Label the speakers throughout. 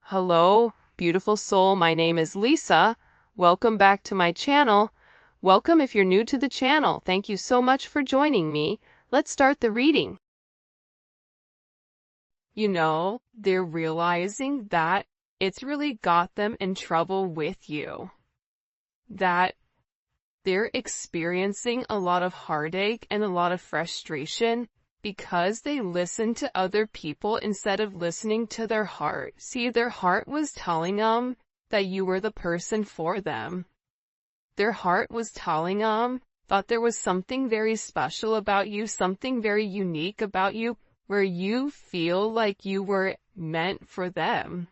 Speaker 1: Hello, beautiful soul. My name is Lisa. Welcome back to my channel. Welcome if you're new to the channel. Thank you so much for joining me. Let's start the reading. They're realizing that it's really got them in trouble with you. That they're experiencing a lot of heartache and a lot of frustration because they listen to other people instead of listening to their heart. See, their heart was telling them that you were the person for them. Their heart was telling them, thought there was something very special about you, something very unique about you, where you feel like you were meant for them.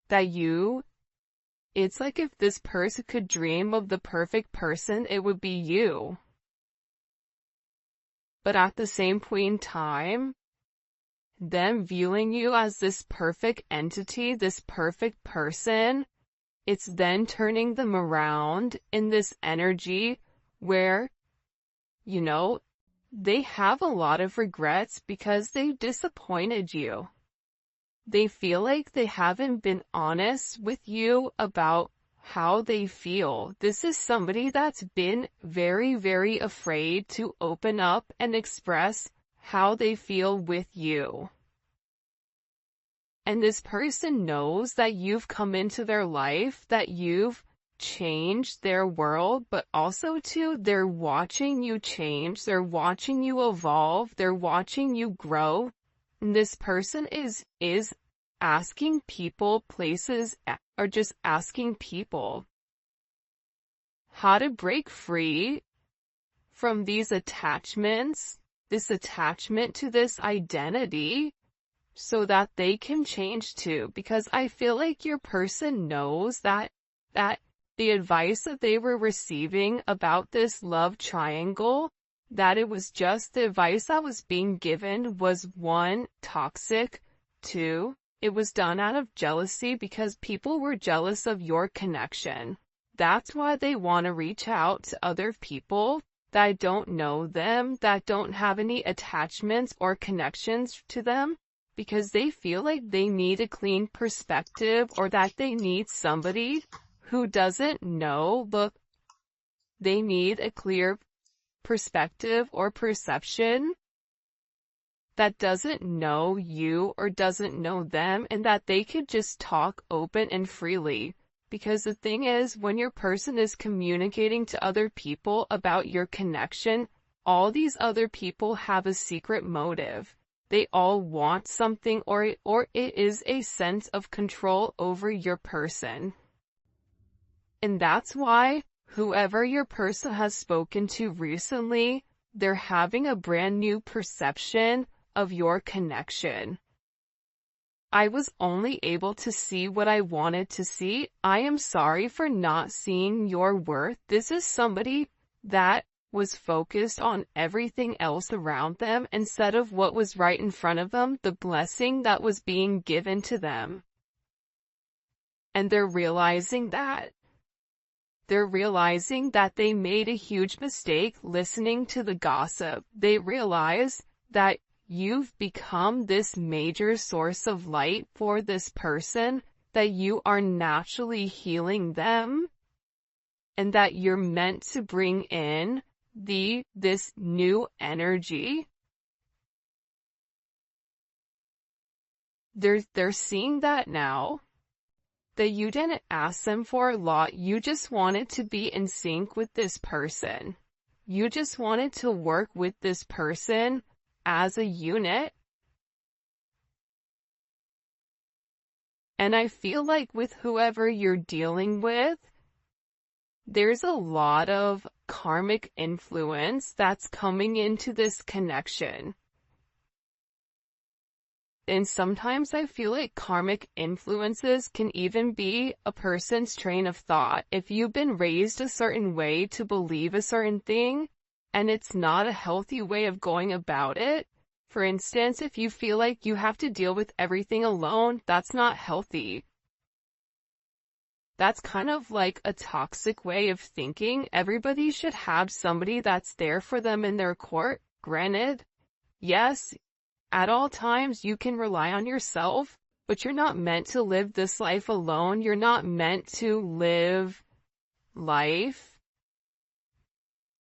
Speaker 1: It's like if this person could dream of the perfect person, it would be you. But at the same point in time, them viewing you as this perfect entity, this perfect person, it's then turning them around in this energy where, they have a lot of regrets because they disappointed you. They feel like they haven't been honest with you about how they feel. This is somebody that's been very, very afraid to open up and express how they feel with you. And this person knows that you've come into their life, that you've changed their world, but also too, they're watching you change, they're watching you evolve, they're watching you grow. And this person is asking people, places, or just asking people how to break free from these attachments, this attachment to this identity, so that they can change too. Because I feel like your person knows that the advice that they were receiving about this love triangle, that it was just the advice that was being given was 1, toxic, 2, it was done out of jealousy because people were jealous of your connection. That's why they want to reach out to other people that don't know them, that don't have any attachments or connections to them, because they feel like they need a clean perspective, or that they need somebody who doesn't know. Look, they need a clear perspective or perception that doesn't know you or doesn't know them, and that they could just talk open and freely. Because the thing is, when your person is communicating to other people about your connection, all these other people have a secret motive. They all want something, or it is a sense of control over your person. And that's why whoever your person has spoken to recently, they're having a brand new perception of your connection. I was only able to see what I wanted to see. I am sorry for not seeing your worth. This is somebody that was focused on everything else around them instead of what was right in front of them, the blessing that was being given to them. And they're realizing that. They're realizing that they made a huge mistake listening to the gossip. They realize that you've become this major source of light for this person, that you are naturally healing them, and that you're meant to bring in this new energy. They're seeing that now, that you didn't ask them for a lot. You just wanted to be in sync with this person. You just wanted to work with this person as a unit. And I feel like with whoever you're dealing with, there's a lot of karmic influence that's coming into this connection. And sometimes I feel like karmic influences can even be a person's train of thought. If you've been raised a certain way to believe a certain thing, and it's not a healthy way of going about it. For instance, if you feel like you have to deal with everything alone, that's not healthy. That's kind of like a toxic way of thinking. Everybody should have somebody that's there for them in their court. Granted, yes, at all times you can rely on yourself, but you're not meant to live this life alone. You're not meant to live life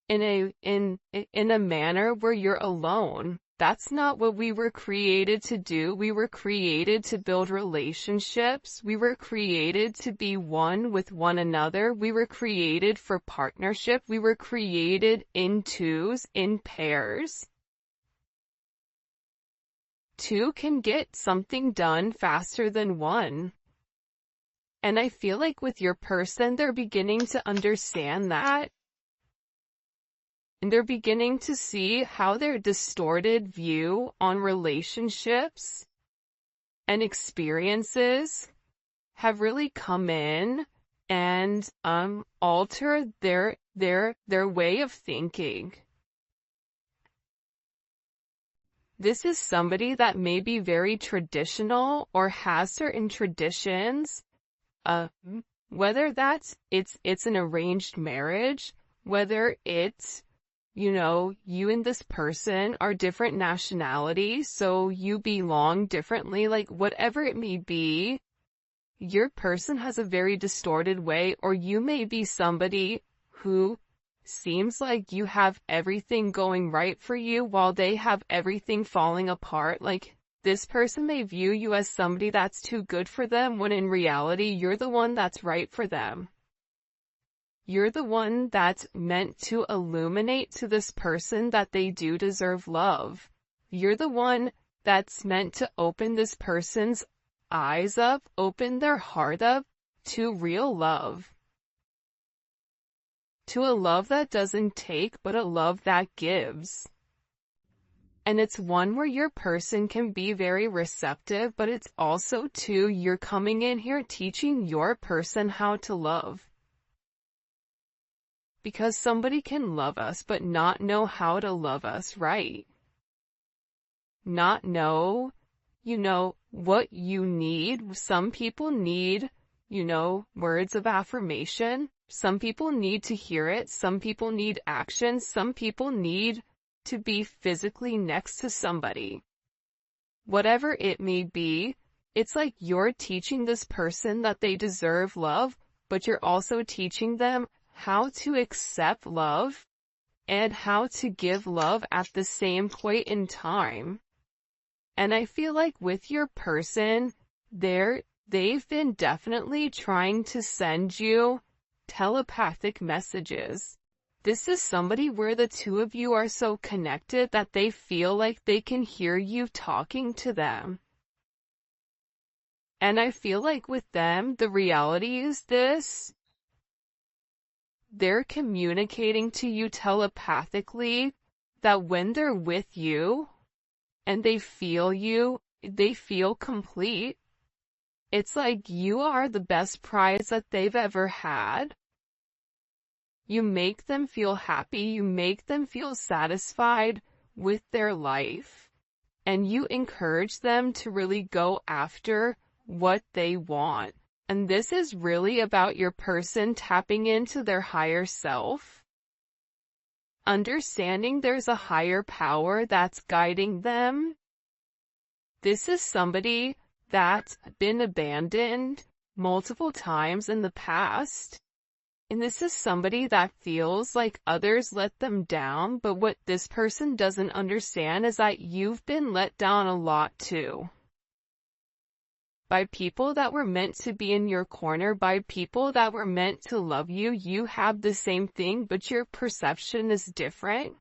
Speaker 1: in a manner where you're alone. That's not what we were created to do. We were created to build relationships. We were created to be one with one another. We were created for partnership. We were created in twos, in pairs. Two can get something done faster than one. And I feel like with your person, they're beginning to understand that. And they're beginning to see how their distorted view on relationships and experiences have really come in and alter their way of thinking. This is somebody that may be very traditional or has certain traditions, whether that's it's an arranged marriage, whether it's, you know, you and this person are different nationalities, so you belong differently, like whatever it may be, your person has a very distorted way, or you may be somebody who seems like you have everything going right for you while they have everything falling apart. Like, this person may view you as somebody that's too good for them, when in reality, you're the one that's right for them. You're the one that's meant to illuminate to this person that they do deserve love. You're the one that's meant to open this person's eyes up, open their heart up to real love. To a love that doesn't take, but a love that gives. And it's one where your person can be very receptive, but it's also too, you're coming in here teaching your person how to love. Because somebody can love us, but not know how to love us right. Not know, you know, what you need. Some people need, you know, words of affirmation. Some people need to hear it. Some people need action. Some people need to be physically next to somebody. Whatever it may be, it's like you're teaching this person that they deserve love, but you're also teaching them how to accept love and how to give love at the same point in time. And I feel like with your person, they've been definitely trying to send you telepathic messages. This is somebody where the two of you are so connected that they feel like they can hear you talking to them. And I feel like with them, the reality is this: they're communicating to you telepathically that when they're with you and they feel complete. It's like you are the best prize that they've ever had. You make them feel happy, you make them feel satisfied with their life, and you encourage them to really go after what they want. And this is really about your person tapping into their higher self, understanding there's a higher power that's guiding them. This is somebody that's been abandoned multiple times in the past. And this is somebody that feels like others let them down, but what this person doesn't understand is that you've been let down a lot too. By people that were meant to be in your corner, by people that were meant to love you. You have the same thing, but your perception is different.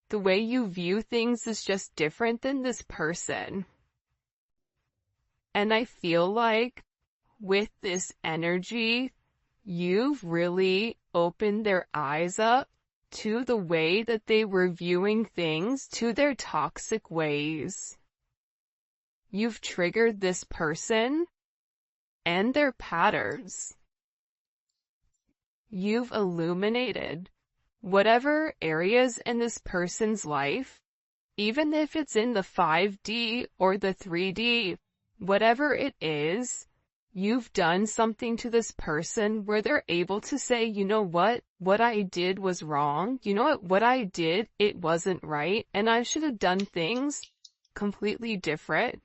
Speaker 1: The way you view things is just different than this person. And I feel like with this energy, you've really opened their eyes up to the way that they were viewing things, to their toxic ways. You've triggered this person and their patterns. You've illuminated whatever areas in this person's life, even if it's in the 5D or the 3D, whatever it is, you've done something to this person where they're able to say, you know what I did was wrong. You know what I did, it wasn't right, and I should have done things completely different.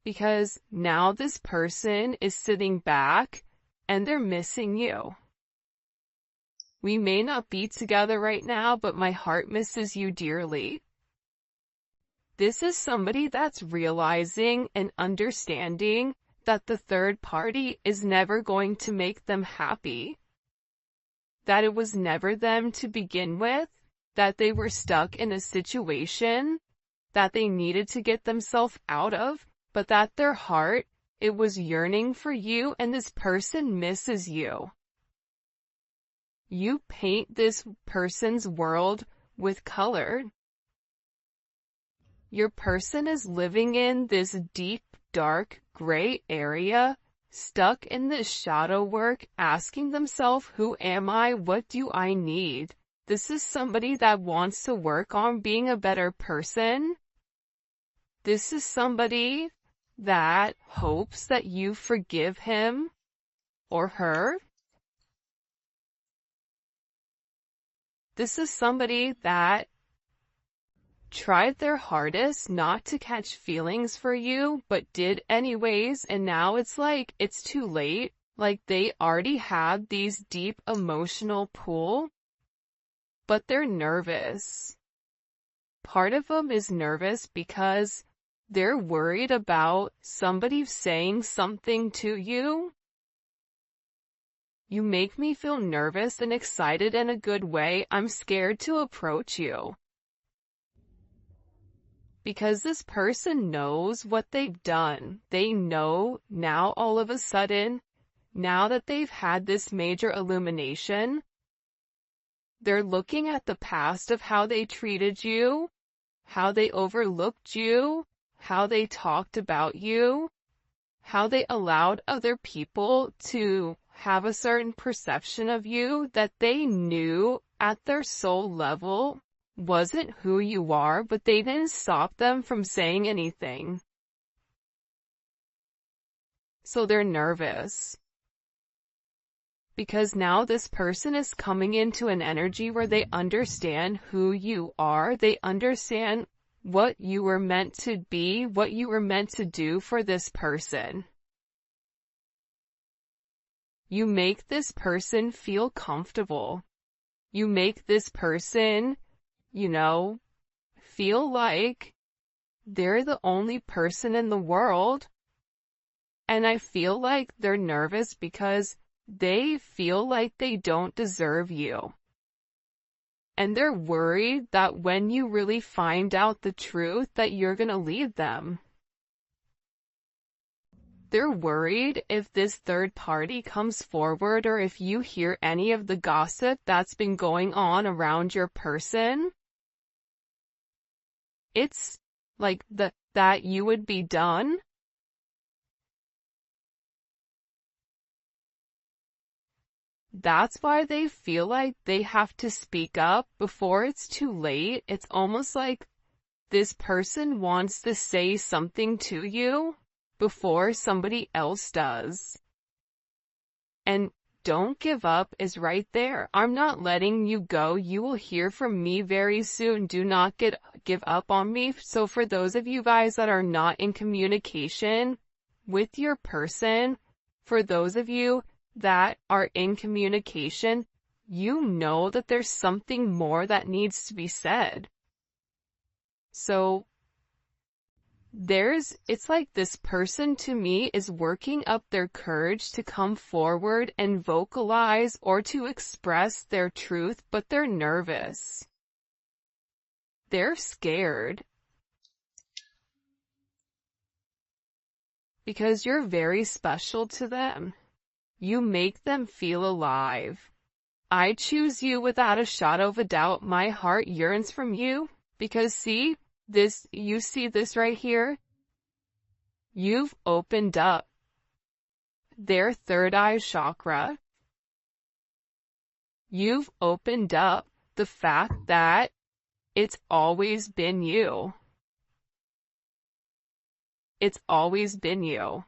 Speaker 1: because now this person is sitting back and they're missing you. We may not be together right now, but my heart misses you dearly. This is somebody that's realizing and understanding that the third party is never going to make them happy. That it was never them to begin with, that they were stuck in a situation that they needed to get themselves out of, but that their heart, it was yearning for you, and this person misses you. You paint this person's world with color. Your person is living in this deep, dark, gray area, stuck in this shadow work, asking themselves, who am I? What do I need? This is somebody that wants to work on being a better person. This is somebody that hopes that you forgive him or her. This is somebody that tried their hardest not to catch feelings for you, but did anyways, and now it's like, it's too late. Like, they already had these deep emotional pull, but they're nervous. Part of them is nervous because they're worried about somebody saying something to you. You make me feel nervous and excited in a good way. I'm scared to approach you. Because this person knows what they've done. They know now all of a sudden, now that they've had this major illumination, they're looking at the past of how they treated you, how they overlooked you, how they talked about you, how they allowed other people to have a certain perception of you that they knew at their soul level wasn't who you are, but they didn't stop them from saying anything. So they're nervous. Because now this person is coming into an energy where they understand who you are, they understand what you were meant to be, what you were meant to do for this person. You make this person feel comfortable. You make this person, feel like they're the only person in the world. And I feel like they're nervous because they feel like they don't deserve you. And they're worried that when you really find out the truth, that you're gonna leave them. They're worried if this third party comes forward, or if you hear any of the gossip that's been going on around your person. It's like that you would be done. That's why they feel like they have to speak up before it's too late. It's almost like this person wants to say something to you before somebody else does. And don't give up is right there. I'm not letting you go. You will hear from me very soon. Do not give up on me. So for those of you guys that are not in communication with your person, for those of you that are in communication, you know that there's something more that needs to be said. So it's like this person to me is working up their courage to come forward and vocalize or to express their truth, but they're nervous. They're scared. Because you're very special to them. You make them feel alive. I choose you without a shadow of a doubt. My heart yearns from you because you see this right here? You've opened up their third eye chakra. You've opened up the fact that it's always been you. It's always been you.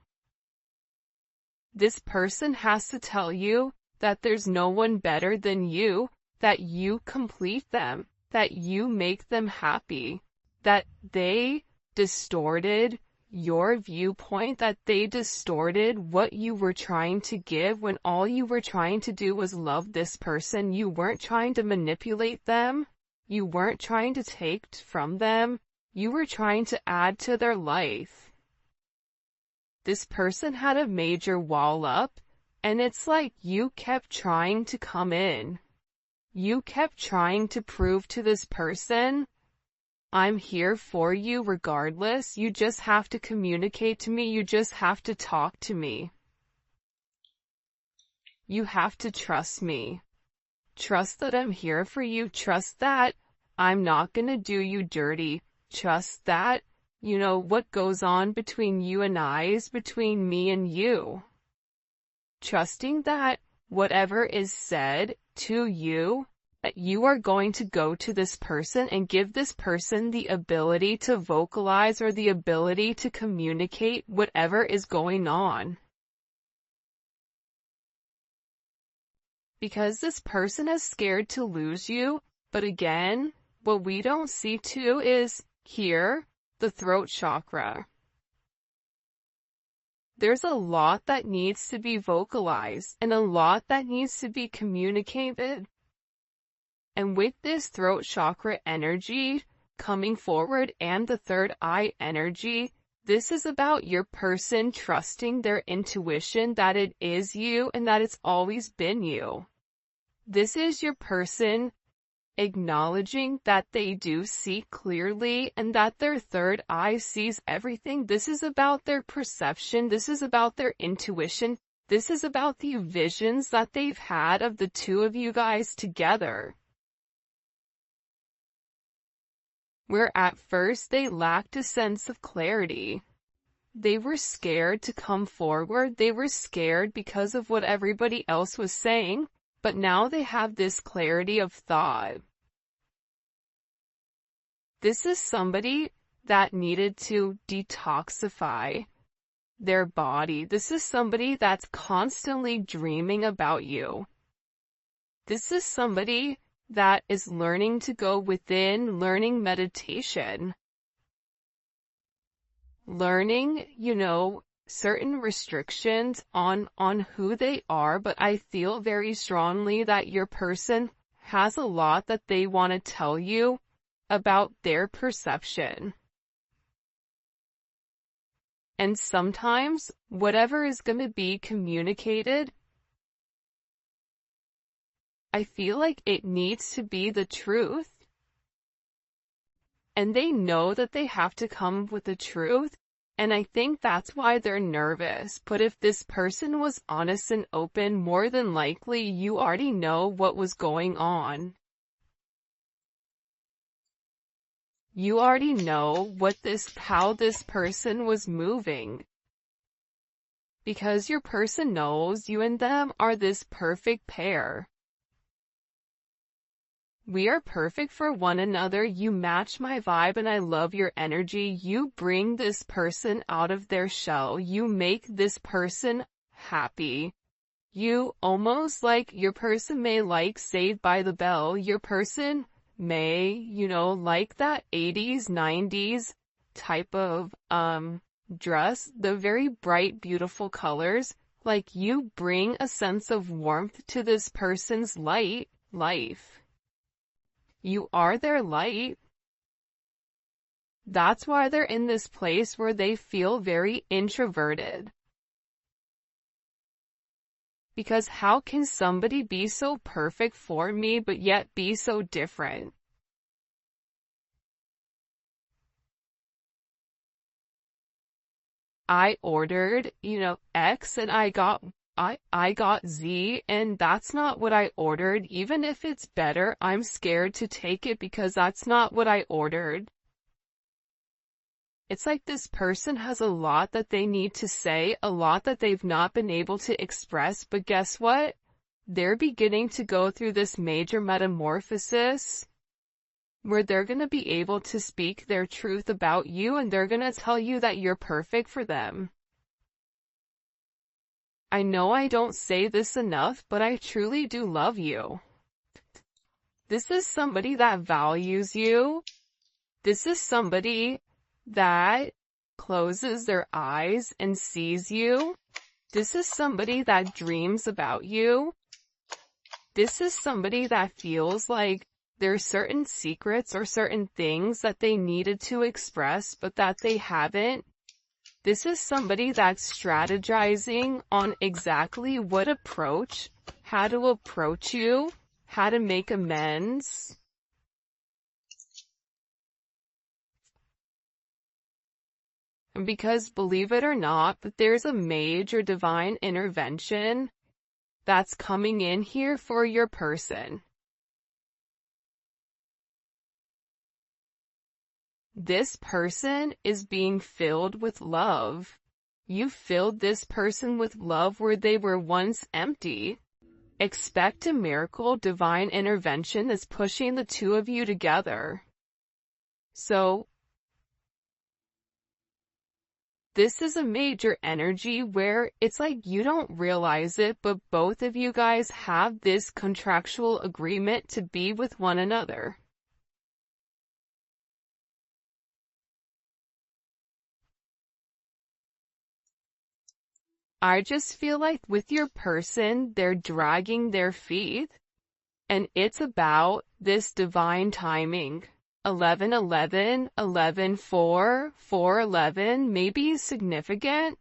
Speaker 1: This person has to tell you that there's no one better than you, that you complete them, that you make them happy, that they distorted your viewpoint, that they distorted what you were trying to give when all you were trying to do was love this person. You weren't trying to manipulate them. You weren't trying to take from them. You were trying to add to their life. This person had a major wall up, and it's like you kept trying to come in. You kept trying to prove to this person, I'm here for you regardless. You just have to communicate to me. You just have to talk to me. You have to trust me. Trust that I'm here for you. Trust that I'm not gonna do you dirty. Trust that, what goes on between you and I is between me and you. Trusting that whatever is said to you, that you are going to go to this person and give this person the ability to vocalize or the ability to communicate whatever is going on. Because this person is scared to lose you, but again, what we don't see too is here, the throat chakra. There's a lot that needs to be vocalized and a lot that needs to be communicated. And with this throat chakra energy coming forward and the third eye energy, this is about your person trusting their intuition that it is you and that it's always been you. This is your person acknowledging that they do see clearly and that their third eye sees everything. This is about their perception. This is about their intuition. This is about the visions that they've had of the two of you guys together. Where at first they lacked a sense of clarity. They were scared to come forward. They were scared because of what everybody else was saying. But now they have this clarity of thought. This is somebody that needed to detoxify their body. This is somebody that's constantly dreaming about you. This is somebody that is learning to go within, learning meditation. Learning, certain restrictions on who they are, but I feel very strongly that your person has a lot that they want to tell you about their perception. And sometimes, whatever is going to be communicated, I feel like it needs to be the truth. And they know that they have to come with the truth. And I think that's why they're nervous. But if this person was honest and open, more than likely you already know what was going on. You already know how this person was moving. Because your person knows you and them are this perfect pair. We are perfect for one another. You match my vibe and I love your energy. You bring this person out of their shell. You make this person happy. You almost like your person may like Saved by the Bell. Your person may, like that 80s, 90s type of dress, the very bright, beautiful colors. Like you bring a sense of warmth to this person's life. You are their light. That's why they're in this place where they feel very introverted. Because how can somebody be so perfect for me but yet be so different? I ordered, X and I got Z, and that's not what I ordered. Even if it's better, I'm scared to take it because that's not what I ordered. It's like this person has a lot that they need to say, a lot that they've not been able to express, but guess what? They're beginning to go through this major metamorphosis where they're going to be able to speak their truth about you, and they're going to tell you that you're perfect for them. I know I don't say this enough, but I truly do love you. This is somebody that values you. This is somebody that closes their eyes and sees you. This is somebody that dreams about you. This is somebody that feels like there's certain secrets or certain things that they needed to express but that they haven't. This is somebody that's strategizing on exactly what approach, how to approach you, how to make amends. And because, believe it or not, but there's a major divine intervention that's coming in here for your person. This person is being filled with love. You filled this person with love where they were once empty. Expect a miracle, divine intervention that's pushing the two of you together. So, this is a major energy where it's like you don't realize it, but both of you guys have this contractual agreement to be with one another. I just feel like with your person, they're dragging their feet, and it's about this divine timing. 11-11, 11-4, 4-11 may be significant.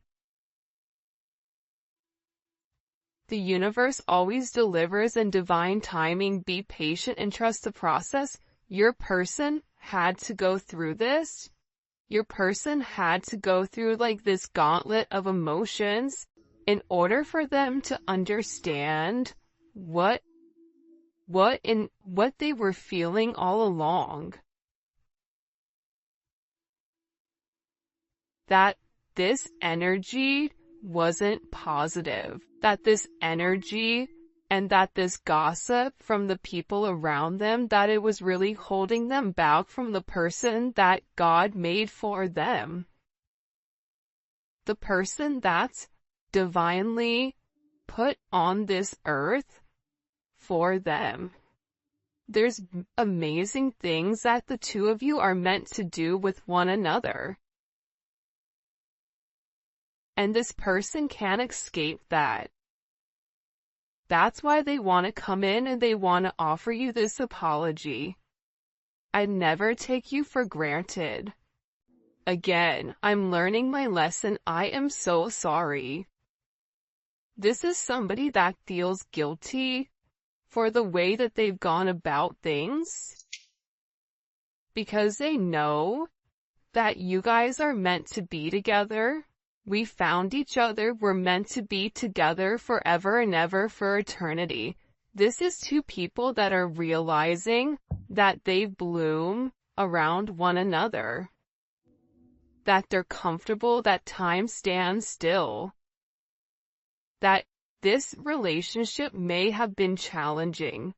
Speaker 1: The universe always delivers in divine timing. Be patient and trust the process. Your person had to go through this. Your person had to go through like this gauntlet of emotions in order for them to understand what they were feeling all along. That this energy wasn't positive, that this energy and that this gossip from the people around them, that it was really holding them back from the person that God made for them. The person that's divinely put on this earth for them. There's amazing things that the two of you are meant to do with one another. And this person can't escape that. That's why they want to come in and they want to offer you this apology. I'd never take you for granted. Again, I'm learning my lesson. I am so sorry. This is somebody that feels guilty for the way that they've gone about things, because they know that you guys are meant to be together. We found each other. We're meant to be together forever and ever, for eternity. This is two people that are realizing that they bloom around one another, that they're comfortable, that time stands still, that this relationship may have been challenging.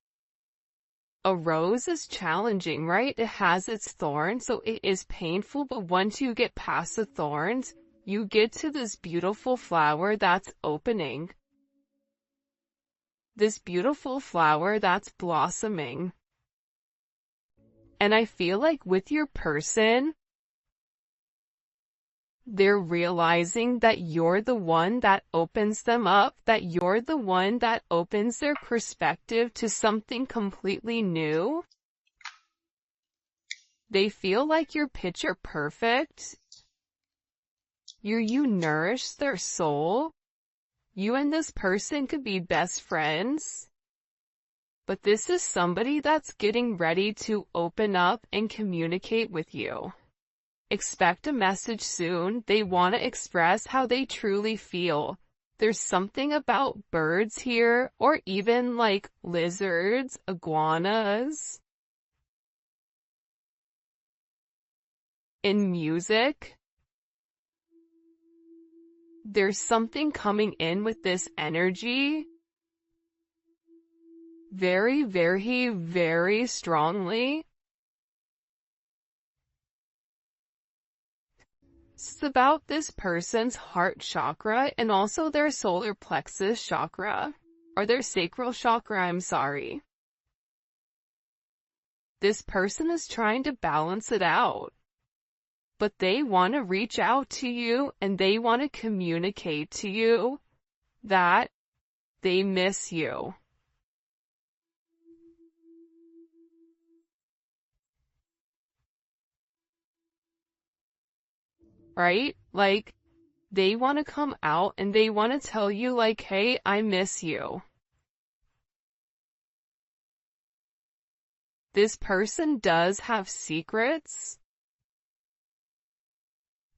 Speaker 1: A rose is challenging, right? It has its thorns, so it is painful, but once you get past the thorns, you get to this beautiful flower that's opening. This beautiful flower that's blossoming. And I feel like with your person, they're realizing that you're the one that opens them up, that you're the one that opens their perspective to something completely new. They feel like you're picture perfect. You nourish their soul. You and this person could be best friends. But this is somebody that's getting ready to open up and communicate with you. Expect a message soon. They want to express how they truly feel. There's something about birds here, or even like lizards, iguanas. In music, there's something coming in with this energy very, very, very strongly. It's about this person's heart chakra and also their solar plexus chakra, or their sacral chakra, I'm sorry. This person is trying to balance it out. but they want to reach out to you and they want to communicate to you that they miss you. Right? Like, they want to come out and they want to tell you like, hey, I miss you. This person does have secrets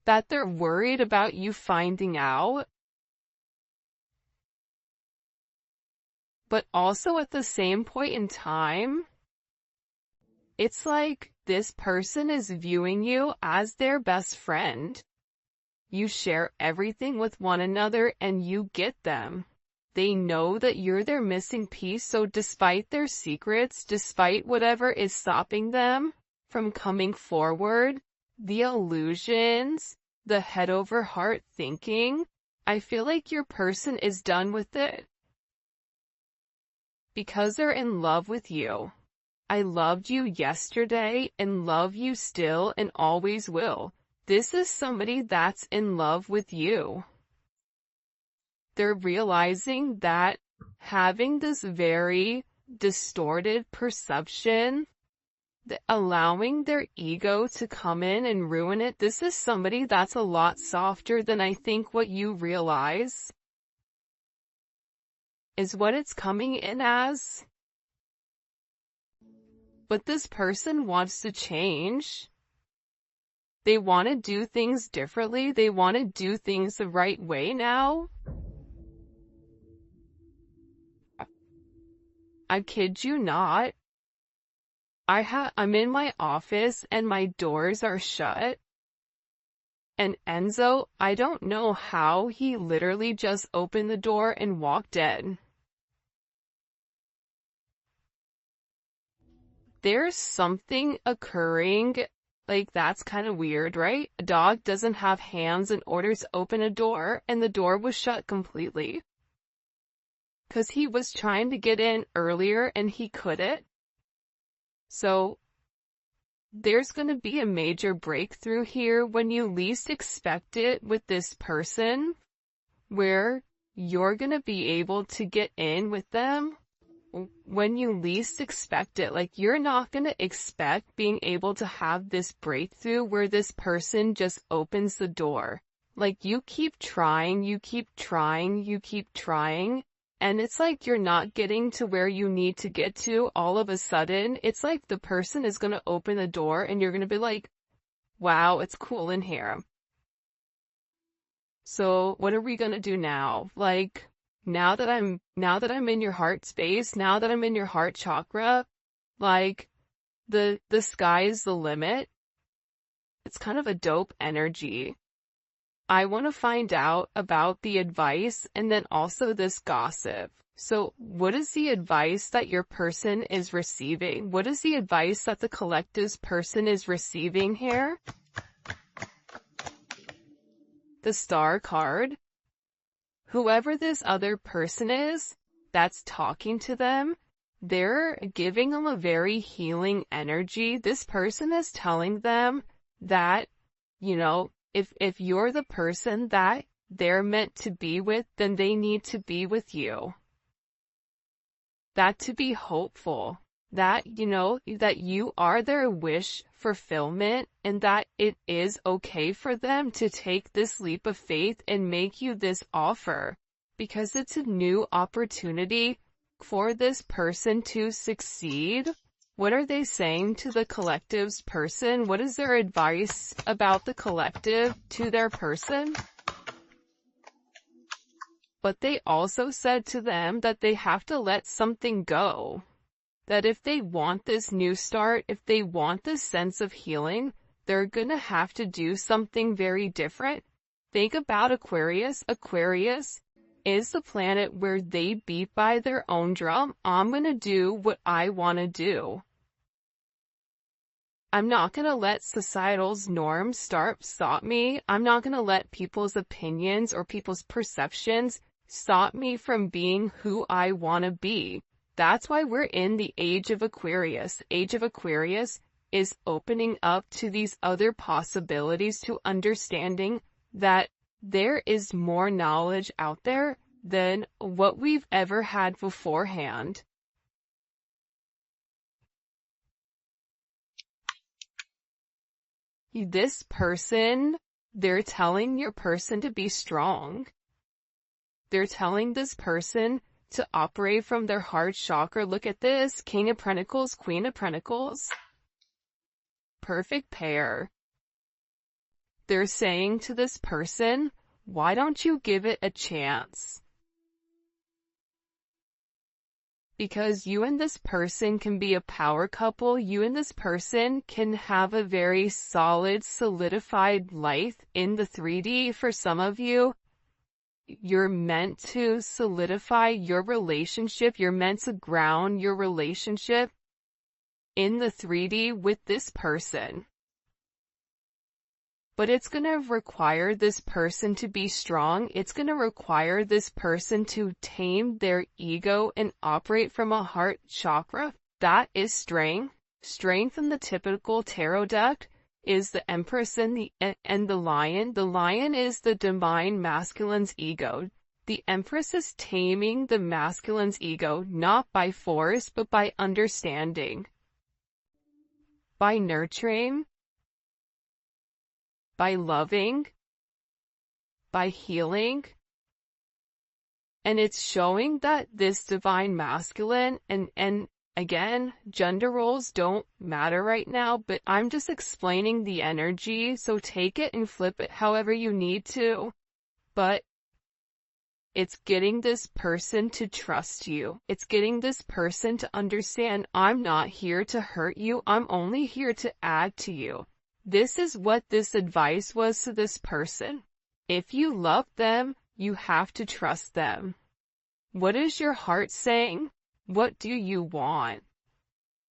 Speaker 1: that they're worried about you finding out, but also at the same point in time, it's like this person is viewing you as their best friend. You share everything with one another and you get them. They know that you're their missing piece, so despite their secrets, despite whatever is stopping them from coming forward, the illusions, the head over heart thinking, I feel like your person is done with it. Because they're in love with you. I loved you yesterday and love you still and always will. This is somebody that's in love with you. They're realizing that having this very distorted perception, allowing their ego to come in and ruin it, this is somebody that's a lot softer than I think what you realize is what it's coming in as. But this person wants to change. They want to do things differently. They want to do things the right way now. I kid you not. I'm in my office and my doors are shut. And Enzo, I don't know how he literally just opened the door and walked in. There's something occurring, like that's kind of weird, right? A dog doesn't have hands in order to open a door, and the door was shut completely. 'Cause he was trying to get in earlier and he couldn't. So, there's gonna be a major breakthrough here when you least expect it with this person, where you're gonna be able to get in with them when you least expect it. Like, you're not going to expect being able to have this breakthrough where this person just opens the door. Like, you keep trying, you keep trying, you keep trying, and it's like you're not getting to where you need to get to all of a sudden. It's like the person is going to open the door and you're going to be like, wow, it's cool in here. So what are we going to do now? Like, now that I'm in your heart space, now that I'm in your heart chakra, like, the sky is the limit. It's kind of a dope energy. I want to find out about the advice and then also this gossip. So what is the advice that your person is receiving? What is the advice that the collective's person is receiving here? The Star card. Whoever this other person is that's talking to them, they're giving them a very healing energy. This person is telling them that, you know, if you're the person that they're meant to be with, then they need to be with you. That to be hopeful. That, you know, that you are their wish fulfillment and that it is okay for them to take this leap of faith and make you this offer because it's a new opportunity for this person to succeed. What are they saying to the collective's person? What is their advice about the collective to their person? But they also said to them that they have to let something go. That if they want this new start, if they want this sense of healing, they're gonna have to do something very different. Think about Aquarius. Aquarius is the planet where they beat by their own drum. I'm gonna do what I wanna do. I'm not gonna let societal's norms stop me. I'm not gonna let people's opinions or people's perceptions stop me from being who I wanna be. That's why we're in the age of Aquarius. Age of Aquarius is opening up to these other possibilities, to understanding that there is more knowledge out there than what we've ever had beforehand. This person, they're telling your person to be strong. They're telling this person to operate from their heart chakra. Look at this, King of Pentacles, Queen of Pentacles. Perfect pair. They're saying to this person, why don't you give it a chance? Because you and this person can be a power couple. You and this person can have a very solid, solidified life in the 3D. For some of you, you're meant to solidify your relationship. You're meant to ground your relationship in the 3D with this person. But it's going to require this person to be strong. It's going to require this person to tame their ego and operate from a heart chakra. That is strength. Strength in the typical tarot deck is the Empress and the Lion. The Lion is the divine masculine's ego. The Empress is taming the masculine's ego, not by force, but by understanding, by nurturing, by loving, by healing. And it's showing that this divine masculine, and again, gender roles don't matter right now, but I'm just explaining the energy, so take it and flip it however you need to. But it's getting this person to trust you. It's getting this person to understand, I'm not here to hurt you, I'm only here to add to you. This is what this advice was to this person. If you love them, you have to trust them. What is your heart saying? What do you want?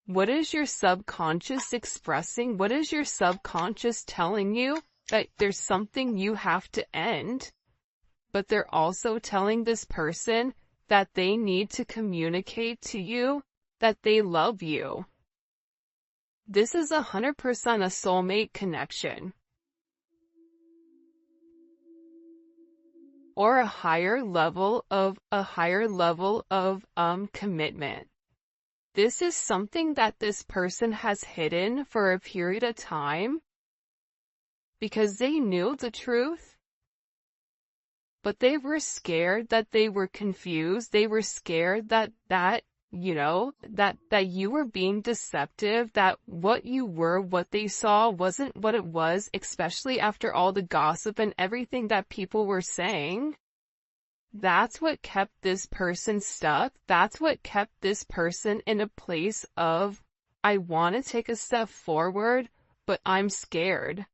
Speaker 1: What is your subconscious expressing? What is your subconscious telling you? That there's something you have to end. But they're also telling this person that they need to communicate to you that they love you. This is 100% a soulmate connection. Or a higher level of commitment. This is something that this person has hidden for a period of time because they knew the truth, but they were scared, that they were confused. They were scared that you were being deceptive, that what you were, what they saw wasn't what it was, especially after all the gossip and everything that people were saying. That's what kept this person stuck. That's what kept this person in a place of, I want to take a step forward, but I'm scared.